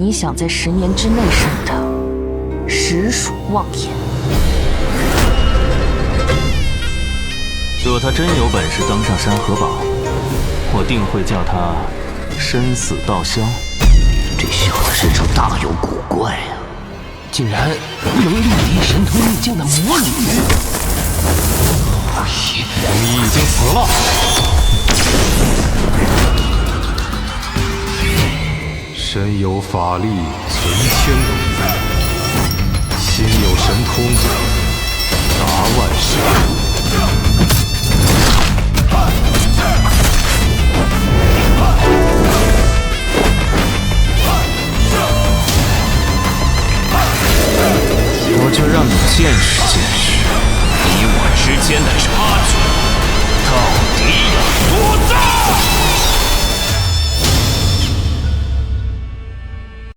你想在10年之内杀他，实属妄言。若他真有本事登上山河堡，我定会叫他生死道消。这小子身上大有古怪啊，竟然能力敌神通秘境的魔女。你已经死了。身有法力存千古，心有神通达万世。我就让你见识见识你我之间的差距到底有